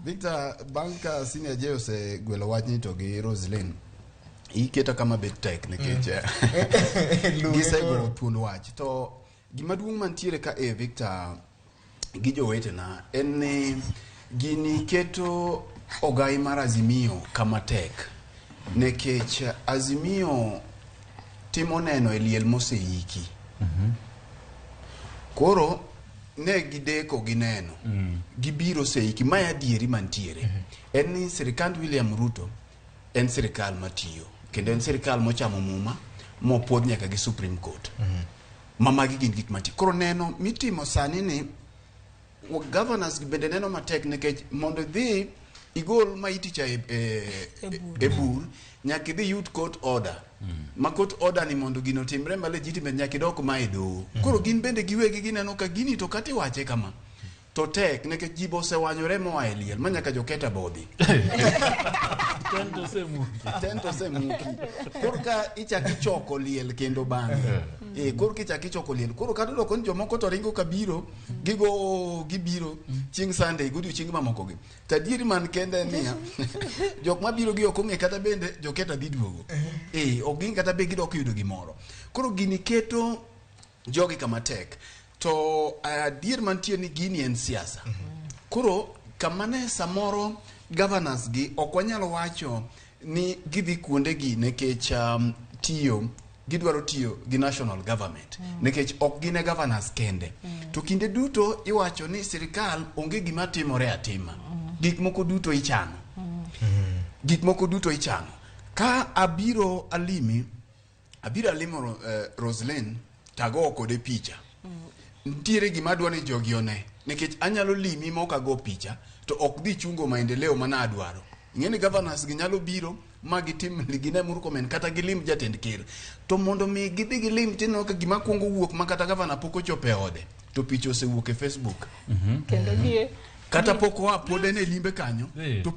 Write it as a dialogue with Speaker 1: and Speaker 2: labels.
Speaker 1: Victor banka senior Jose gwelo wachni to gi Roslyn iketa kama bet tek nekeche gisegolo thuond wach to gima duong' mantiere ka Victor gi jowetena en ni gini keto ogai mar Azimio kama tek nekech Azimio timo neno liel moseiki koro ne gideko gi neno gibiro seiki ma adieri mantiere en ni sirikand William Ruto en sirikal matiyo kendo en sirikal mochamo muma mopodh nyaka gi Supreme Court mamagi gin gik matiyo koro neno mitimo sani ni governors bende neno matek nekech mondo dhi igol maiticha e bur nyaka dhi yud court order ma court order ni mondo gino timre ma legitimate nyaka dok ma e doho koro gin bende giwegi gineno ka gini to kati wache kama to tek nekech jibo osewanyore moa e liel manyaka joketa bodhi tento semuki koro ka ichaki choko liel kendo bang'e koro kichaki choko liel koro kata doko ni jomoko to ringo kabiro gibiro chieng' Sunday godiochieng' mamoko gi tadieri man kende niya jok mabiro gi okong'e kata bende joketa dhi duogo ogin kata be gidok yudo gimoro koro gini keto jogi kama tek to adier mantie ni gini en siasa koro kamane samoro governors gi ok wanyalo wacho ni gidhi kuonde gi nekech gidwaro tiyo gi national government nekech ok gine governors kende to kinde duto iwacho ni sirikal onge gima timore atima gik moko duto ichano ka abiro alimo Roslyn tago kode picha ntiere gima dwani jogi one nekech anyalo limi moka go picha to ok dhi chungo maendeleo mana adwaro ing'eni governors gi nyalo biro ma gitim gine murkomen kata gilim jatend ker to mondo mi gidhi gilim tino ka gima kwongo wuok ma kata governor pok ochopo e ode to picha osewuok e Facebook
Speaker 2: kendo kata
Speaker 1: pok oa pod en e limbe kanyo to